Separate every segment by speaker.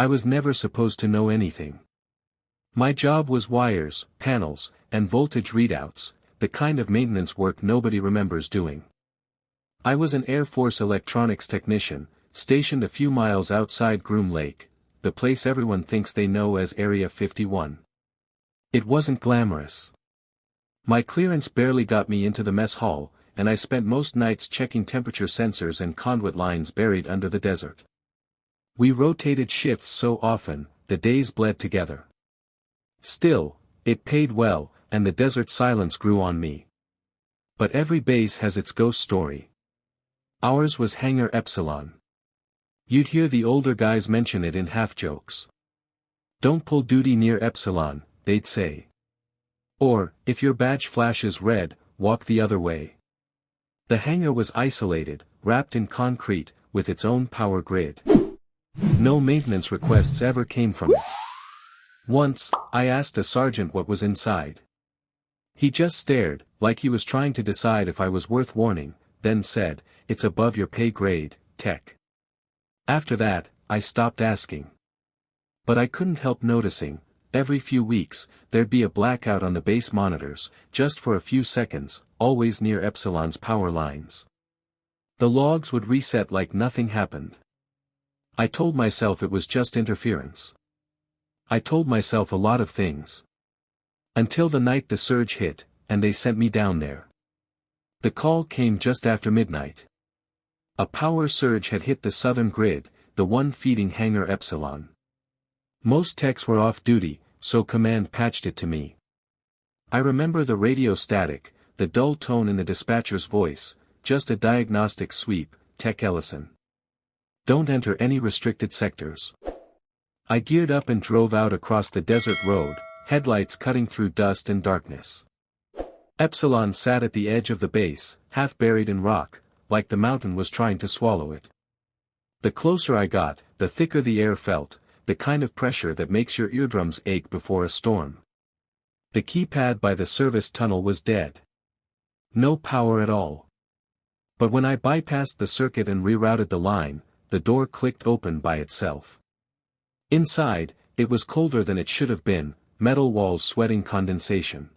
Speaker 1: I was never supposed to know anything. My job was wires, panels, and voltage readouts, the kind of maintenance work nobody remembers doing. I was an Air Force electronics technician, stationed a few miles outside Groom Lake, the place everyone thinks they know as Area 51. It wasn't glamorous. My clearance barely got me into the mess hall, and I spent most nights checking temperature sensors and conduit lines buried under the desert. We rotated shifts so often, the days bled together. Still, it paid well, and the desert silence grew on me. But every base has its ghost story. Ours was Hangar Epsilon. You'd hear the older guys mention it in half-jokes. "Don't pull duty near Epsilon," they'd say. Or, "If your badge flashes red, walk the other way." The hangar was isolated, wrapped in concrete, with its own power grid. No maintenance requests ever came from it. Once, I asked a sergeant what was inside. He just stared, like he was trying to decide if I was worth warning, then said, "It's above your pay grade, Tech." After that, I stopped asking. But I couldn't help noticing, every few weeks, there'd be a blackout on the base monitors, just for a few seconds, always near Epsilon's power lines. The logs would reset like nothing happened. I told myself it was just interference. I told myself a lot of things. Until the night the surge hit, and they sent me down there. The call came just after midnight. A power surge had hit the southern grid, the one feeding Hangar Epsilon. Most techs were off duty, so command patched it to me. I remember the radio static, the dull tone in the dispatcher's voice, "Just a diagnostic sweep, Tech Ellison. Don't enter any restricted sectors." I geared up and drove out across the desert road, headlights cutting through dust and darkness. Epsilon sat at the edge of the base, half buried in rock, like the mountain was trying to swallow it. The closer I got, the thicker the air felt, the kind of pressure that makes your eardrums ache before a storm. The keypad by the service tunnel was dead. No power at all. But when I bypassed the circuit and rerouted the line, the door clicked open by itself. Inside, it was colder than it should have been, metal walls sweating condensation.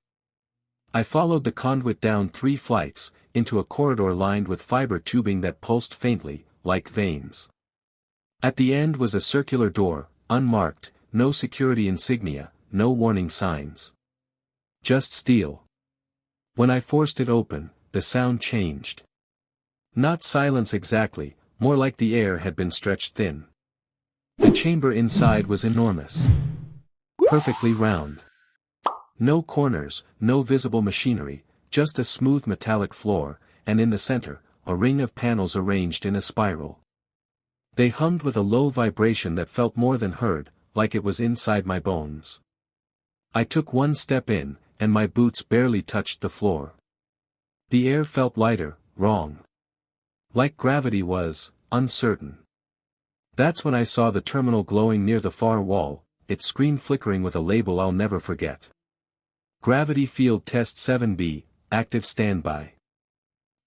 Speaker 1: I followed the conduit down 3 flights, into a corridor lined with fiber tubing that pulsed faintly, like veins. At the end was a circular door, unmarked, no security insignia, no warning signs. Just steel. When I forced it open, the sound changed. Not silence exactly, more like the air had been stretched thin. The chamber inside was enormous. Perfectly round. No corners, no visible machinery, just a smooth metallic floor, and in the center, a ring of panels arranged in a spiral. They hummed with a low vibration that felt more than heard, like it was inside my bones. I took one step in, and my boots barely touched the floor. The air felt lighter, wrong. Like gravity was, uncertain. That's when I saw the terminal glowing near the far wall, its screen flickering with a label I'll never forget. Gravity Field Test 7B, active standby.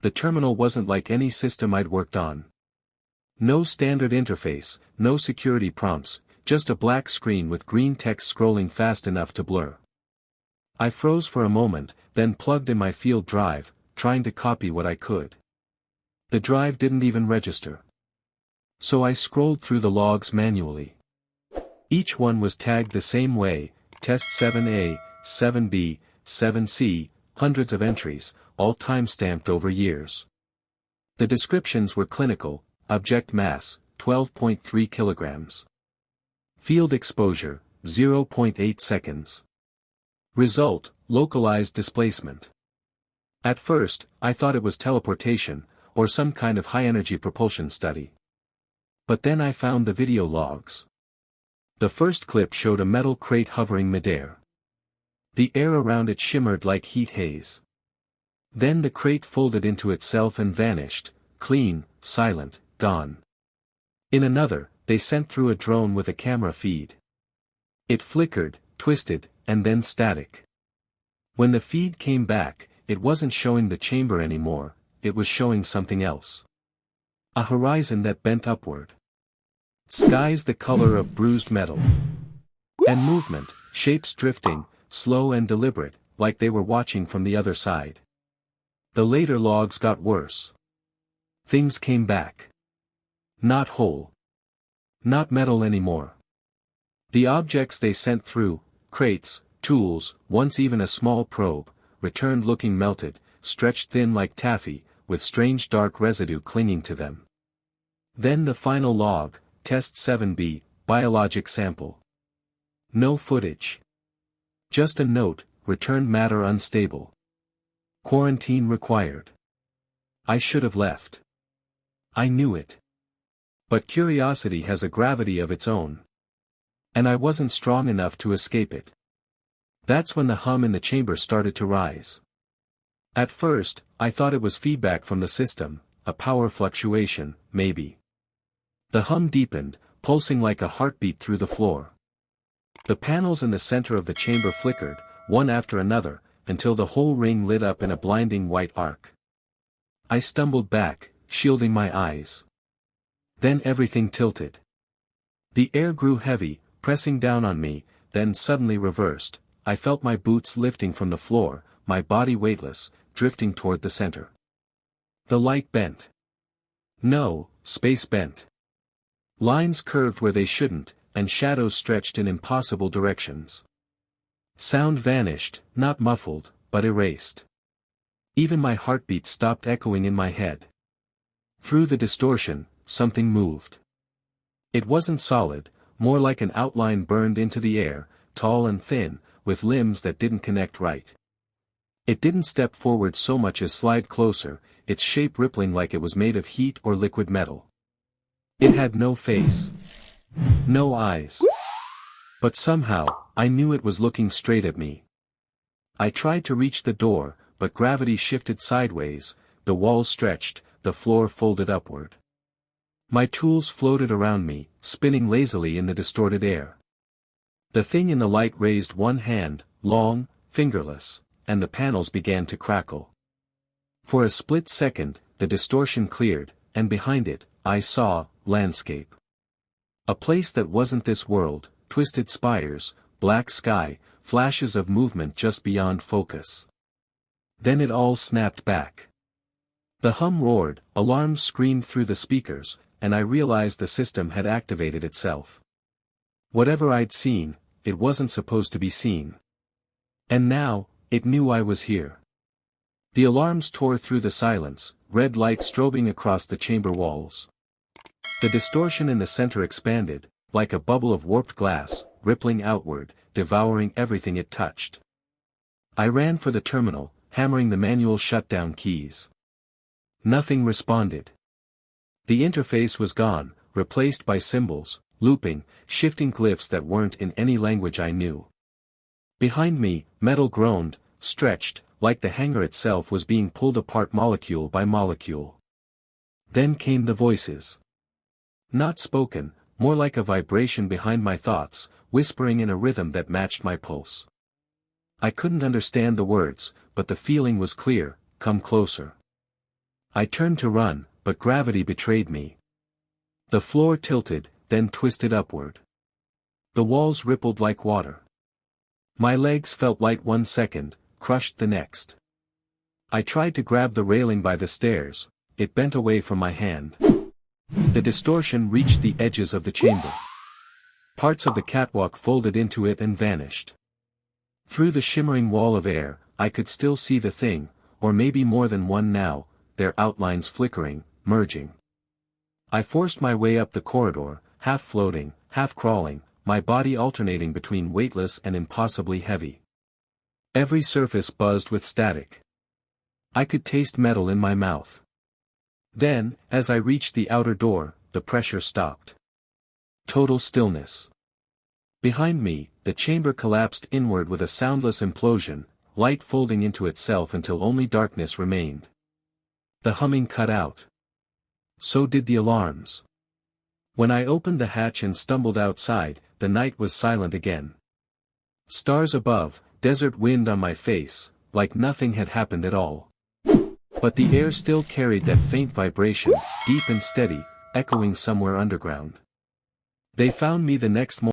Speaker 1: The terminal wasn't like any system I'd worked on. No standard interface, no security prompts, just a black screen with green text scrolling fast enough to blur. I froze for a moment, then plugged in my field drive, trying to copy what I could. The drive didn't even register. So I scrolled through the logs manually. Each one was tagged the same way, Test 7A, 7B, 7C, hundreds of entries, all time-stamped over years. The descriptions were clinical: object mass, 12.3 kilograms. Field exposure, 0.8 seconds. Result, localized displacement. At first, I thought it was teleportation, or some kind of high-energy propulsion study. But then I found the video logs. The first clip showed a metal crate hovering midair. The air around it shimmered like heat haze. Then the crate folded into itself and vanished, clean, silent, gone. In another, they sent through a drone with a camera feed. It flickered, twisted, and then static. When the feed came back, it wasn't showing the chamber anymore, it was showing something else. A horizon that bent upward. Skies the color of bruised metal. And movement, shapes drifting, slow and deliberate, like they were watching from the other side. The later logs got worse. Things came back. Not whole. Not metal anymore. The objects they sent through, crates, tools, once even a small probe, returned looking melted, stretched thin like taffy, with strange dark residue clinging to them. Then the final log, Test 7B, biologic sample. No footage. Just a note, returned matter unstable. Quarantine required. I should have left. I knew it. But curiosity has a gravity of its own. And I wasn't strong enough to escape it. That's when the hum in the chamber started to rise. At first, I thought it was feedback from the system, a power fluctuation, maybe. The hum deepened, pulsing like a heartbeat through the floor. The panels in the center of the chamber flickered, one after another, until the whole ring lit up in a blinding white arc. I stumbled back, shielding my eyes. Then everything tilted. The air grew heavy, pressing down on me, then suddenly reversed. I felt my boots lifting from the floor, my body weightless, drifting toward the center. The light bent. No, space bent. Lines curved where they shouldn't, and shadows stretched in impossible directions. Sound vanished, not muffled, but erased. Even my heartbeat stopped echoing in my head. Through the distortion, something moved. It wasn't solid, more like an outline burned into the air, tall and thin, with limbs that didn't connect right. It didn't step forward so much as slide closer, its shape rippling like it was made of heat or liquid metal. It had no face. No eyes. But somehow, I knew it was looking straight at me. I tried to reach the door, but gravity shifted sideways, the walls stretched, the floor folded upward. My tools floated around me, spinning lazily in the distorted air. The thing in the light raised one hand, long, fingerless, and the panels began to crackle. For a split second, the distortion cleared, and behind it, I saw, landscape. A place that wasn't this world, twisted spires, black sky, flashes of movement just beyond focus. Then it all snapped back. The hum roared, alarms screamed through the speakers, and I realized the system had activated itself. Whatever I'd seen, it wasn't supposed to be seen. And now, it knew I was here. The alarms tore through the silence, red light strobing across the chamber walls. The distortion in the center expanded, like a bubble of warped glass, rippling outward, devouring everything it touched. I ran for the terminal, hammering the manual shutdown keys. Nothing responded. The interface was gone, replaced by symbols, looping, shifting glyphs that weren't in any language I knew. Behind me, metal groaned, stretched, like the hangar itself was being pulled apart molecule by molecule. Then came the voices. Not spoken, more like a vibration behind my thoughts, whispering in a rhythm that matched my pulse. I couldn't understand the words, but the feeling was clear, come closer. I turned to run, but gravity betrayed me. The floor tilted, then twisted upward. The walls rippled like water. My legs felt light 1 second, crushed the next. I tried to grab the railing by the stairs, it bent away from my hand. The distortion reached the edges of the chamber. Parts of the catwalk folded into it and vanished. Through the shimmering wall of air, I could still see the thing, or maybe more than one now, their outlines flickering, merging. I forced my way up the corridor, half floating, half crawling, my body alternating between weightless and impossibly heavy. Every surface buzzed with static. I could taste metal in my mouth. Then, as I reached the outer door, the pressure stopped. Total stillness. Behind me, the chamber collapsed inward with a soundless implosion, light folding into itself until only darkness remained. The humming cut out. So did the alarms. When I opened the hatch and stumbled outside, the night was silent again. Stars above, desert wind on my face, like nothing had happened at all. But the air still carried that faint vibration, deep and steady, echoing somewhere underground. They found me the next morning.